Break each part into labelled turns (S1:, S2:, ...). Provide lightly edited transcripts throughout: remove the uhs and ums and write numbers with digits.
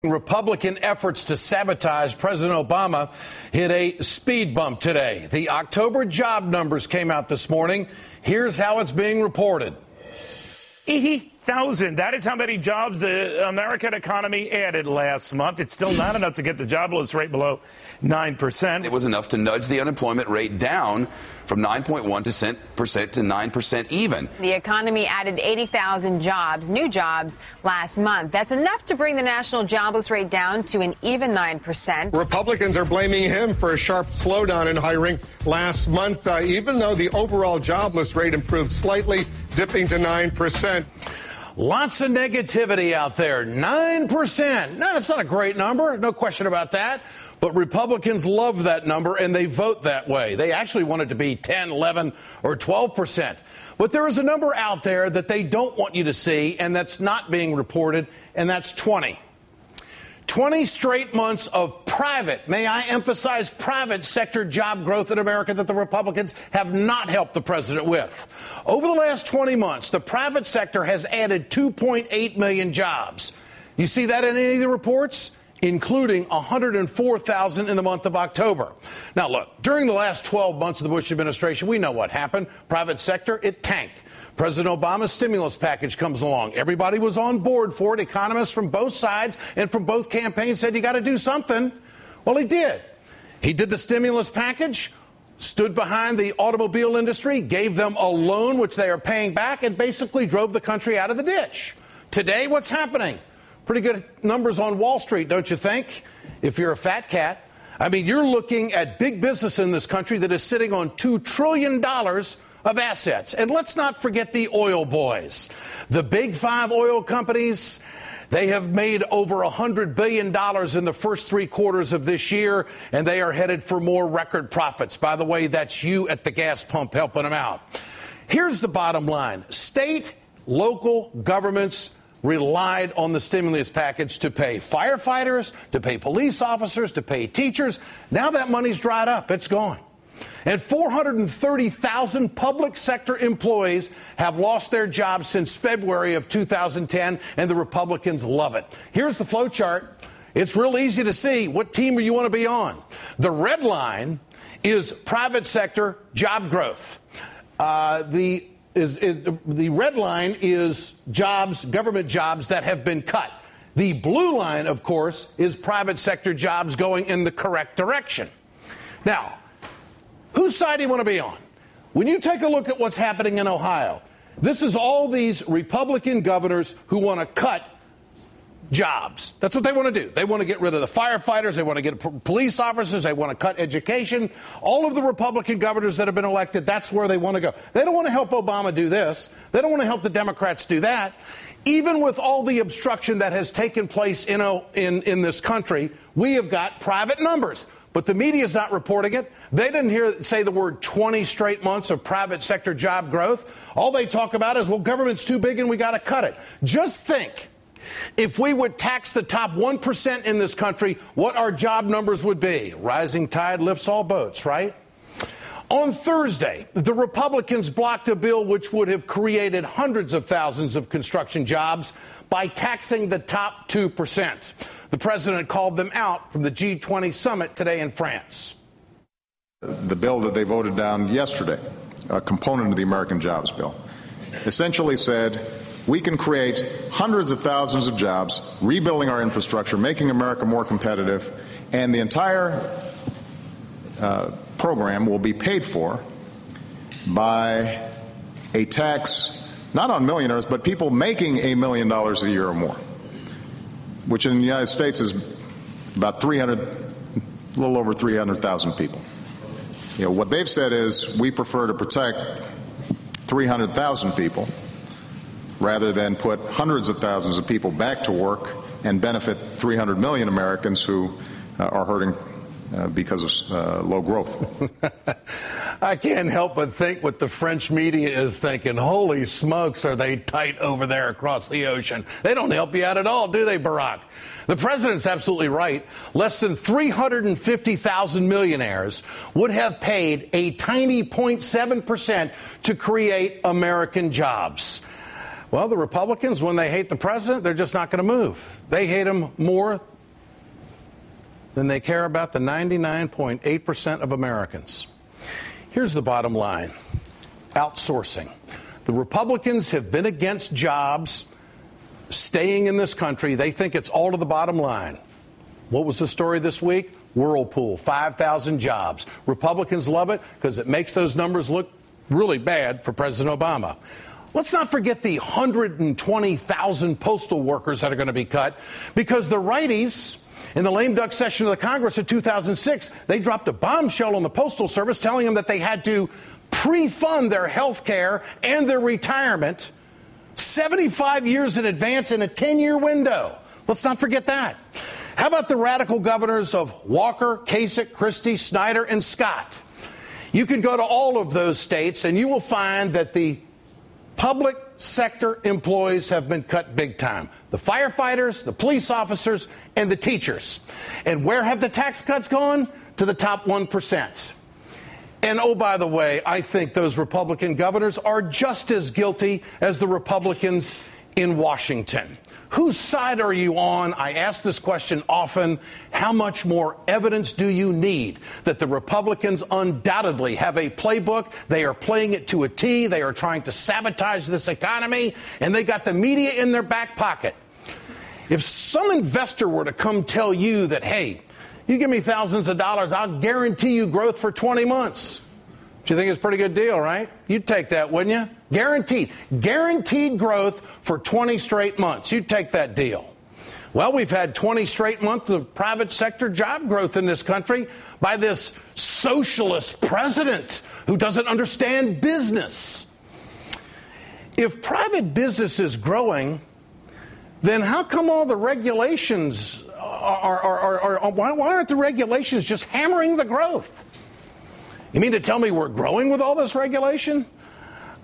S1: Republican efforts to sabotage President Obama hit a speed bump today. The October job numbers came out this morning. Here's how it's being reported.
S2: 80,000. That is how many jobs the American economy added last month. It's still not enough to get the jobless rate below 9%.
S3: It was enough to nudge the unemployment rate down from 9.1% to 9% even.
S4: The economy added 80,000 jobs, new jobs, last month. That's enough to bring the national jobless rate down to an even 9%.
S5: Republicans are blaming him for a sharp slowdown in hiring last month, even though the overall jobless rate improved slightly, dipping to 9%.
S1: Lots of negativity out there. 9%. No, that's not a great number. No question about that. But Republicans love that number, and they vote that way. They actually want it to be 10, 11, or 12%. But there is a number out there that they don't want you to see, and that's not being reported, and that's 20. 20 straight months of private, may I emphasize private sector job growth in America that the Republicans have not helped the president with. Over the last 20 months, the private sector has added 2.8 million jobs. You see that in any of the reports? Including 104,000 in the month of October. Now, look, during the last 12 months of the Bush administration, we know what happened. Private sector, it tanked. President Obama's stimulus package comes along. Everybody was on board for it. Economists from both sides and from both campaigns said you got to do something. Well, he did. He did the stimulus package, stood behind the automobile industry, gave them a loan, which they are paying back, and basically drove the country out of the ditch. Today, what's happening? Pretty good numbers on Wall Street, don't you think? If you're a fat cat. I mean, you're looking at big business in this country that is sitting on $2 trillion of assets. And let's not forget the oil boys. The big five oil companies, they have made over $100 billion in the first 3 quarters of this year, and they are headed for more record profits. By the way, that's you at the gas pump helping them out. Here's the bottom line. State, local governments relied on the stimulus package to pay firefighters, to pay police officers, to pay teachers. Now that money's dried up. It's gone. And 430,000 public sector employees have lost their jobs since February of 2010, and the Republicans love it. Here's the flow chart. It's real easy to see what team you want to be on. The red line is private sector job growth. The red line is jobs, government jobs that have been cut. The blue line, of course, is private sector jobs going in the correct direction. Now, whose side do you want to be on? When you take a look at what's happening in Ohio, this is all these Republican governors who want to cut jobs. That's what they want to do. They want to get rid of the firefighters. They want to get police officers. They want to cut education. All of the Republican governors that have been elected, that's where they want to go. They don't want to help Obama do this. They don't want to help the Democrats do that. Even with all the obstruction that has taken place in this country, we have got private numbers. But the media is not reporting it. They didn't say the word 20 straight months of private sector job growth. All they talk about is, well, government's too big and we got to cut it. Just think. If we would tax the top 1% in this country, what our job numbers would be. Rising tide lifts all boats, right? On Thursday, the Republicans blocked a bill which would have created hundreds of thousands of construction jobs by taxing the top 2%. The president called them out from the G20 summit today in France.
S6: The bill that they voted down yesterday, a component of the American Jobs Bill, essentially said we can create hundreds of thousands of jobs, rebuilding our infrastructure, making America more competitive, and the entire program will be paid for by a tax not on millionaires, but people making $1 million a year or more, which in the United States is about a little over 300,000 people. You know, what they've said is we prefer to protect 300,000 people rather than put hundreds of thousands of people back to work and benefit 300 million Americans who are hurting because of low growth.
S1: I can't help but think what the French media is thinking. Holy smokes, are they tight over there across the ocean? They don't help you out at all, do they, Barack? The president's absolutely right. Less than 350,000 millionaires would have paid a tiny 0.7% to create American jobs. Well, the Republicans, when they hate the president, they're just not going to move. They hate him more than they care about the 99.8% of Americans. Here's the bottom line. Outsourcing. The Republicans have been against jobs staying in this country. They think it's all to the bottom line. What was the story this week? Whirlpool, 5,000 jobs. Republicans love it because it makes those numbers look really bad for President Obama. Let's not forget the 120,000 postal workers that are going to be cut because the righties in the lame duck session of the Congress of 2006, they dropped a bombshell on the Postal Service telling them that they had to pre-fund their health care and their retirement 75 years in advance in a 10-year window. Let's not forget that. How about the radical governors of Walker, Kasich, Christie, Snyder, and Scott? You can go to all of those states and you will find that the public sector employees have been cut big time. The firefighters, the police officers, and the teachers. And where have the tax cuts gone? To the top 1%. And oh, by the way, I think those Republican governors are just as guilty as the Republicans in Washington. Whose side are you on? I ask this question often. How much more evidence do you need that the Republicans undoubtedly have a playbook? They are playing it to a T. They are trying to sabotage this economy, and they got the media in their back pocket. If some investor were to come tell you that, hey, you give me thousands of dollars, I'll guarantee you growth for 20 months. Do you think it's a pretty good deal, right? You'd take that, wouldn't you? Guaranteed. Guaranteed growth for 20 straight months. You'd take that deal. Well, we've had 20 straight months of private sector job growth in this country by this socialist president who doesn't understand business. If private business is growing, then how come all the regulations why aren't the regulations just hammering the growth? You mean to tell me we're growing with all this regulation?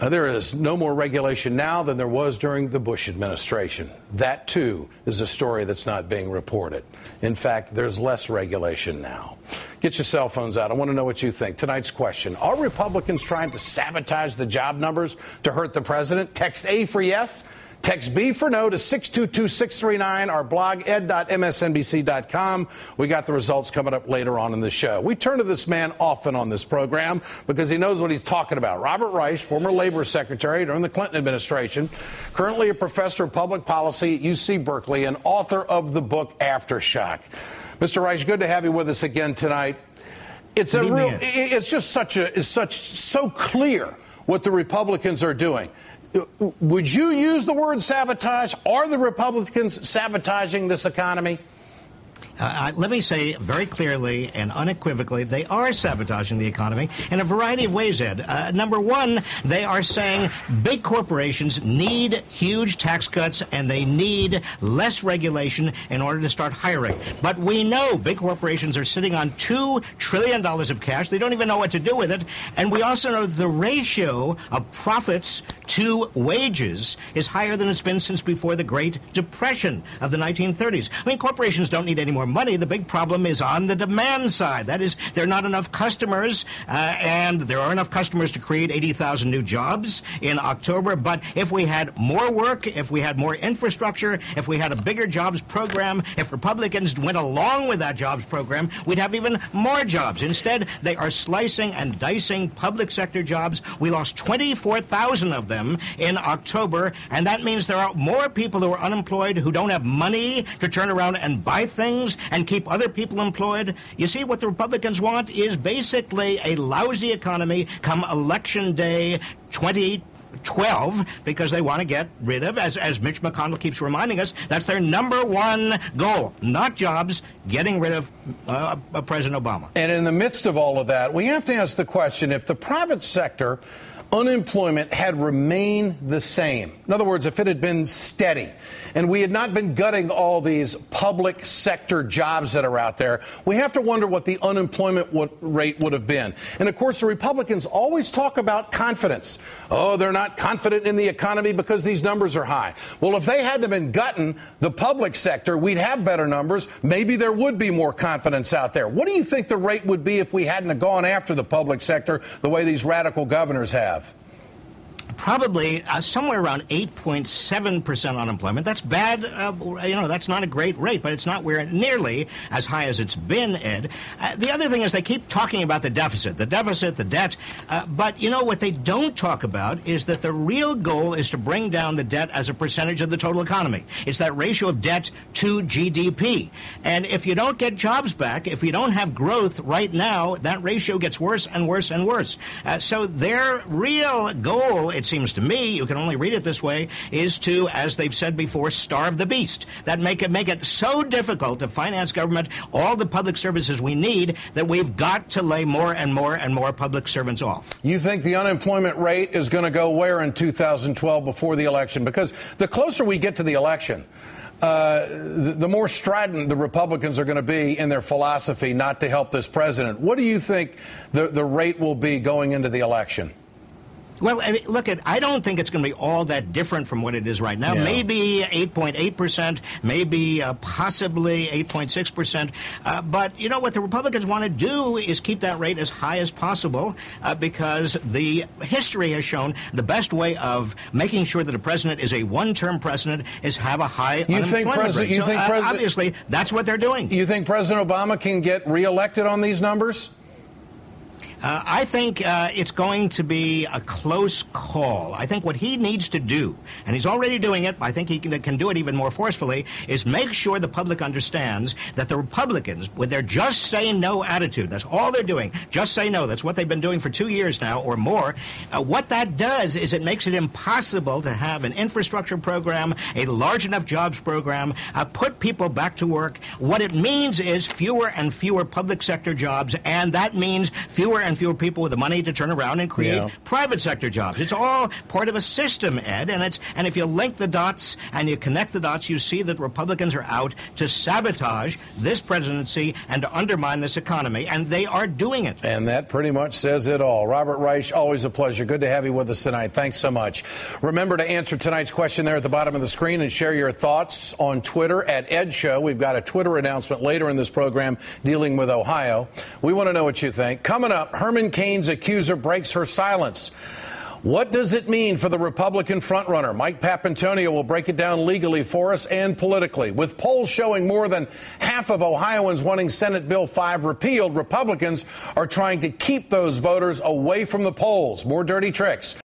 S1: There is no more regulation now than there was during the Bush administration. That, too, is a story that's not being reported. In fact, there's less regulation now. Get your cell phones out. I want to know what you think. Tonight's question, are Republicans trying to sabotage the job numbers to hurt the president? Text A for yes. Text B for no to 622-639. Our blog, ed.msnbc.com. We got the results coming up later on in the show. We turn to this man often on this program because he knows what he's talking about. Robert Reich, former labor secretary during the Clinton administration, currently a professor of public policy at UC Berkeley and author of the book Aftershock. Mr. Reich, good to have you with us again tonight. It's so clear what the Republicans are doing. Would you use the word sabotage? Are the Republicans sabotaging this economy?
S7: Let me say very clearly and unequivocally, they are sabotaging the economy in a variety of ways, Ed. Number one, they are saying big corporations need huge tax cuts and they need less regulation in order to start hiring. But we know big corporations are sitting on $2 trillion of cash. They don't even know what to do with it. And we also know the ratio of profits to wages is higher than it's been since before the Great Depression of the 1930s. I mean, corporations don't need any more money. The big problem is on the demand side. That is, there are not enough customers, and there are enough customers to create 80,000 new jobs in October. But if we had more work, if we had more infrastructure, if we had a bigger jobs program, if Republicans went along with that jobs program, we'd have even more jobs. Instead, they are slicing and dicing public sector jobs. We lost 24,000 of them in October, and that means there are more people who are unemployed who don't have money to turn around and buy things and keep other people employed. You see, what the Republicans want is basically a lousy economy come Election Day 2012, because they want to get rid of, as Mitch McConnell keeps reminding us, that's their number one goal, not jobs, getting rid of President Obama.
S1: And in the midst of all of that, we have to ask the question, if the private sector unemployment had remained the same. In other words, if it had been steady and we had not been gutting all these public sector jobs that are out there, we have to wonder what the unemployment rate would have been. And of course, the Republicans always talk about confidence. Oh, they're not confident in the economy because these numbers are high. Well, if they hadn't been gutting the public sector, we'd have better numbers. Maybe there would be more confidence out there. What do you think the rate would be if we hadn't gone after the public sector the way these radical governors have?
S7: probably somewhere around 8.7% unemployment. That's bad. That's not a great rate, but it's not nearly as high as it's been, Ed. The other thing is they keep talking about the deficit, the debt. But what they don't talk about is that the real goal is to bring down the debt as a percentage of the total economy. It's that ratio of debt to GDP. And if you don't get jobs back, if you don't have growth right now, that ratio gets worse and worse and worse. So their real goal, it seems to me, you can only read it this way, is to, as they've said before, starve the beast. That make it so difficult to finance government, all the public services we need, that we've got to lay more and more and more public servants off.
S1: You think the unemployment rate is going to go where in 2012 before the election? Because the closer we get to the election, the more strident the Republicans are going to be in their philosophy not to help this president. What do you think the rate will be going into the election?
S7: Well, look, I don't think it's going to be all that different from what it is right now. Yeah. Maybe 8.8%, maybe possibly 8.6%. But what the Republicans want to do is keep that rate as high as possible because the history has shown the best way of making sure that a president is a one-term president is have a high unemployment rate. Obviously, that's what they're doing.
S1: You think President Obama can get reelected on these numbers?
S7: I think it's going to be a close call. I think what he needs to do, and he's already doing it, I think he can do it even more forcefully, is make sure the public understands that the Republicans, with their just say no attitude, that's all they're doing, just say no, that's what they've been doing for 2 years now or more, what that does is it makes it impossible to have an infrastructure program, a large enough jobs program, put people back to work. What it means is fewer and fewer public sector jobs, and that means fewer and fewer people with the money to turn around and create private sector jobs. It's all part of a system, Ed, and if you link the dots and you connect the dots, you see that Republicans are out to sabotage this presidency and to undermine this economy, and they are doing it.
S1: And that pretty much says it all. Robert Reich, always a pleasure. Good to have you with us tonight. Thanks so much. Remember to answer tonight's question there at the bottom of the screen and share your thoughts on Twitter at Ed Show. We've got a Twitter announcement later in this program dealing with Ohio. We want to know what you think. Coming up, Herman Cain's accuser breaks her silence. What does it mean for the Republican frontrunner? Mike Papantonio will break it down legally for us and politically. With polls showing more than half of Ohioans wanting Senate Bill 5 repealed, Republicans are trying to keep those voters away from the polls. More dirty tricks.